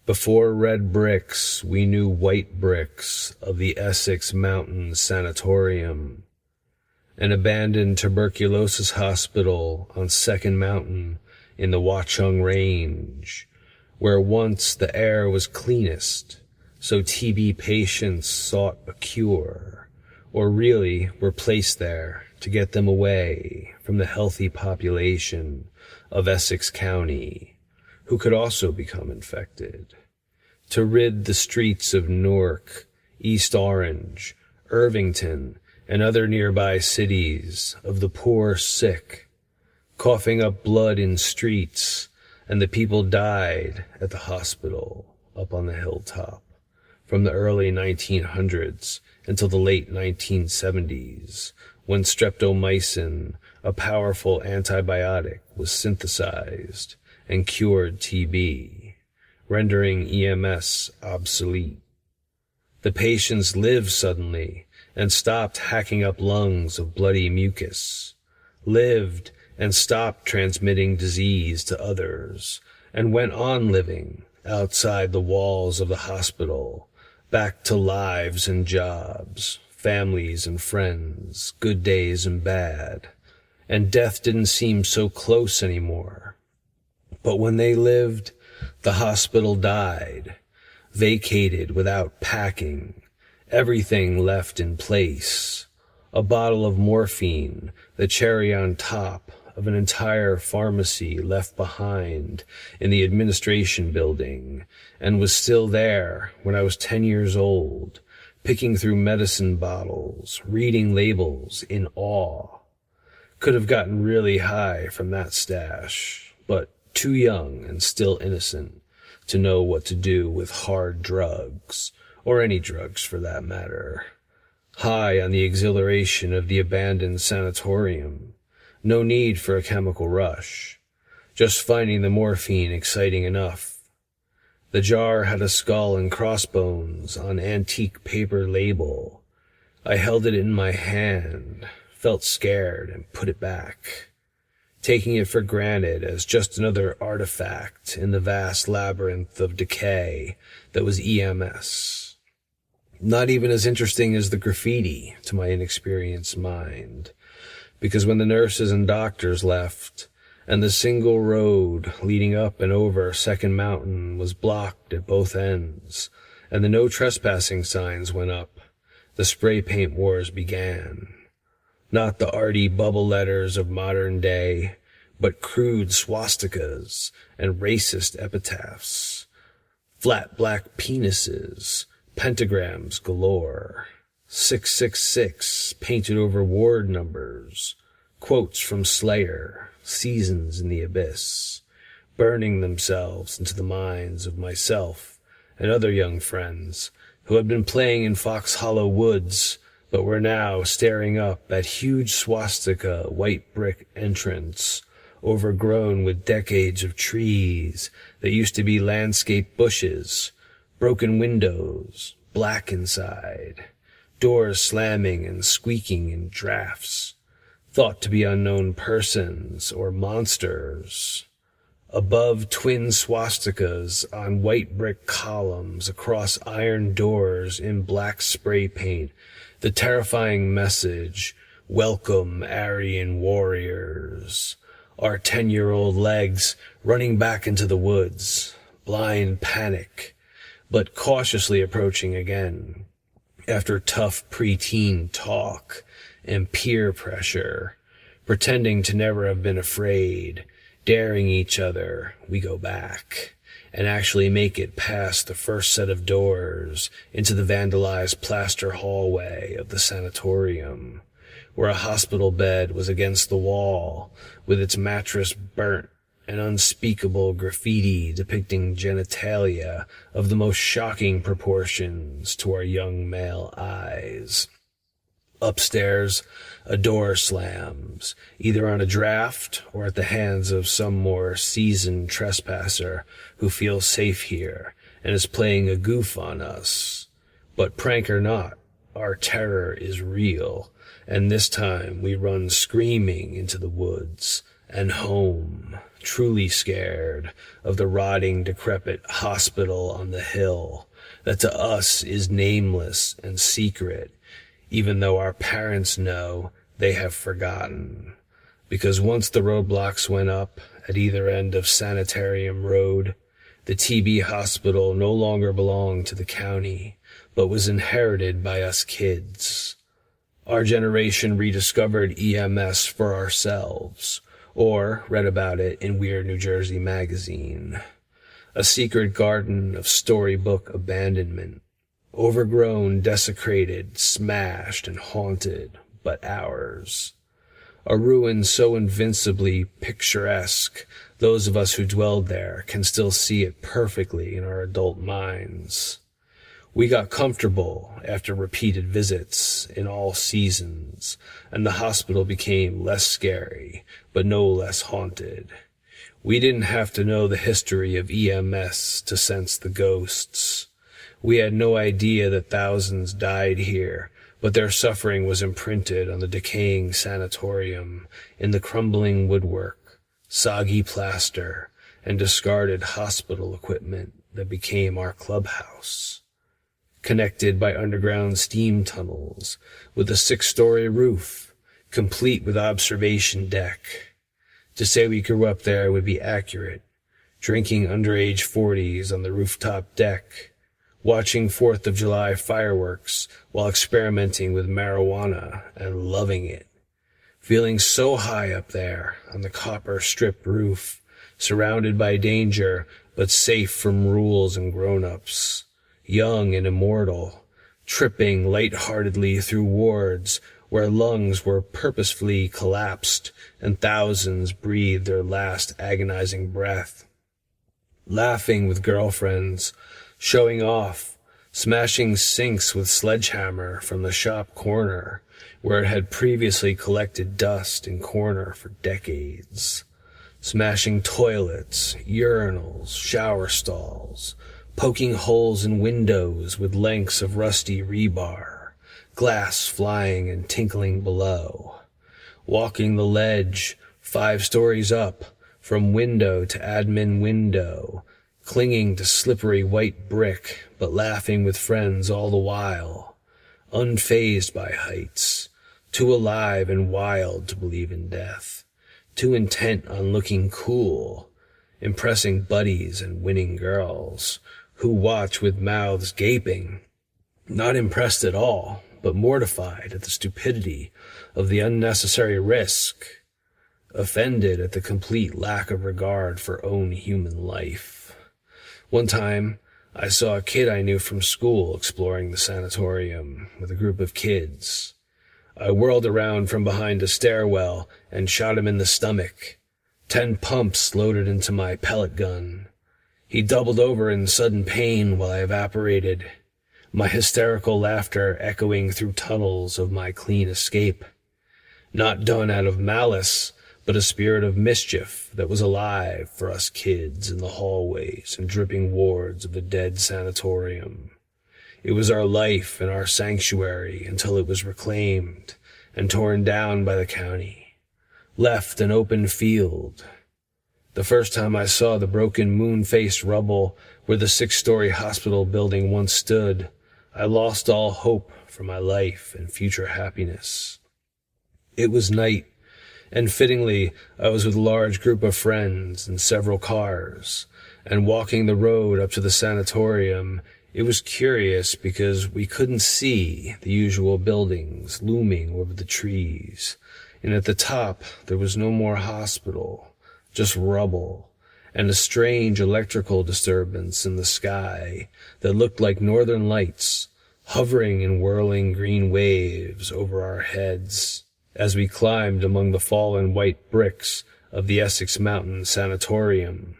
Before red bricks, we knew white bricks of the Essex Mountain Sanatorium, an abandoned tuberculosis hospital on Second Mountain in the Watchung Range, where once the air was cleanest, so TB patients sought a cure, or really were placed there to get them away from the healthy population of Essex County, who could also become infected, to rid the streets of Newark, East Orange, Irvington, and other nearby cities of the poor sick, coughing up blood in streets, and the people died at the hospital up on the hilltop from the early 1900s until the late 1970s, when streptomycin, a powerful antibiotic, was synthesized and cured TB, rendering EMS obsolete. The patients lived suddenly and stopped hacking up lungs of bloody mucus, lived and stopped transmitting disease to others, and went on living outside the walls of the hospital, back to lives and jobs, families and friends, good days and bad, and death didn't seem so close anymore. But when they lived, the hospital died, vacated without packing, everything left in place, a bottle of morphine, the cherry on top of an entire pharmacy left behind in the administration building, and was still there when I was 10 years old, picking through medicine bottles, reading labels in awe. Could have gotten really high from that stash, but too young and still innocent to know what to do with hard drugs, or any drugs for that matter. High on the exhilaration of the abandoned sanatorium. No need for a chemical rush. Just finding the morphine exciting enough. The jar had a skull and crossbones on antique paper label. I held it in my hand, felt scared, and put it back, taking it for granted as just another artifact in the vast labyrinth of decay that was EMS. Not even as interesting as the graffiti to my inexperienced mind, because when the nurses and doctors left, and the single road leading up and over Second Mountain was blocked at both ends, and the no trespassing signs went up, the spray paint wars began. Not the arty bubble letters of modern day, but crude swastikas and racist epitaphs, flat black penises, pentagrams galore, 666 painted over ward numbers, quotes from Slayer, Seasons in the Abyss, burning themselves into the minds of myself and other young friends who had been playing in Fox Hollow Woods, but were now staring up at huge swastika white brick entrance, overgrown with decades of trees that used to be landscape bushes, broken windows, black inside, doors slamming and squeaking in drafts, thought to be unknown persons or monsters. Above, twin swastikas on white brick columns across iron doors in black spray paint, the terrifying message, "Welcome, Aryan warriors." Our 10-year-old legs running back into the woods, blind panic, but cautiously approaching again, after tough preteen talk and peer pressure, pretending to never have been afraid, daring each other, we go back, and actually make it past the first set of doors into the vandalized plaster hallway of the sanatorium, where a hospital bed was against the wall, with its mattress burnt, and unspeakable graffiti depicting genitalia of the most shocking proportions to our young male eyes. Upstairs, a door slams, either on a draft or at the hands of some more seasoned trespasser who feels safe here and is playing a goof on us. But prank or not, our terror is real, and this time we run screaming into the woods and home, truly scared of the rotting, decrepit hospital on the hill that to us is nameless and secret, even though our parents know they have forgotten. Because once the roadblocks went up at either end of Sanitarium Road, the TB hospital no longer belonged to the county, but was inherited by us kids. Our generation rediscovered EMS for ourselves, or read about it in Weird New Jersey magazine. A secret garden of storybook abandonment, overgrown, desecrated, smashed, and haunted, but ours. A ruin so invincibly picturesque, those of us who dwelled there can still see it perfectly in our adult minds. We got comfortable after repeated visits in all seasons, and the hospital became less scary, but no less haunted. We didn't have to know the history of EMS to sense the ghosts. We had no idea that thousands died here, but their suffering was imprinted on the decaying sanatorium in the crumbling woodwork, soggy plaster, and discarded hospital equipment that became our clubhouse. Connected by underground steam tunnels, with a 6-story roof, complete with observation deck. To say we grew up there would be accurate, drinking underage 40s on the rooftop deck, watching 4th of July fireworks while experimenting with marijuana and loving it. Feeling so high up there on the copper strip roof, surrounded by danger but safe from rules and grown-ups. Young and immortal, tripping lightheartedly through wards where lungs were purposefully collapsed and thousands breathed their last agonizing breath. Laughing with girlfriends, showing off, smashing sinks with sledgehammer from the shop corner where it had previously collected dust in corner for decades. Smashing toilets, urinals, shower stalls, poking holes in windows with lengths of rusty rebar, glass flying and tinkling below. Walking the ledge 5 stories up, from window to admin window, clinging to slippery white brick, but laughing with friends all the while, unfazed by heights, too alive and wild to believe in death, too intent on looking cool, impressing buddies and winning girls, who watch with mouths gaping, not impressed at all, but mortified at the stupidity of the unnecessary risk, offended at the complete lack of regard for own human life. One time, I saw a kid I knew from school exploring the sanatorium with a group of kids. I whirled around from behind a stairwell and shot him in the stomach. 10 pumps loaded into my pellet gun. He doubled over in sudden pain while I evaporated, my hysterical laughter echoing through tunnels of my clean escape. Not done out of malice, but a spirit of mischief that was alive for us kids in the hallways and dripping wards of the dead sanatorium. It was our life and our sanctuary until it was reclaimed and torn down by the county, left an open field. The first time I saw the broken moon-faced rubble where the 6-story hospital building once stood, I lost all hope for my life and future happiness. It was night, and fittingly, I was with a large group of friends in several cars, and walking the road up to the sanatorium, it was curious because we couldn't see the usual buildings looming over the trees, and at the top there was no more hospital, just rubble, and a strange electrical disturbance in the sky that looked like northern lights, hovering in whirling green waves over our heads as we climbed among the fallen white bricks of the Essex Mountain Sanatorium,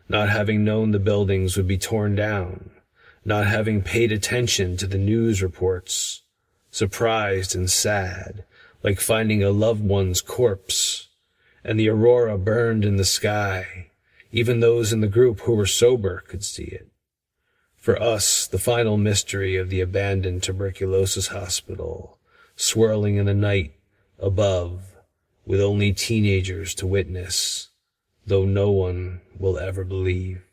not having known the buildings would be torn down, not having paid attention to the news reports, surprised and sad, like finding a loved one's corpse, and the aurora burned in the sky. Even those in the group who were sober could see it. For us, the final mystery of the abandoned tuberculosis hospital, swirling in the night above, with only teenagers to witness, though no one will ever believe.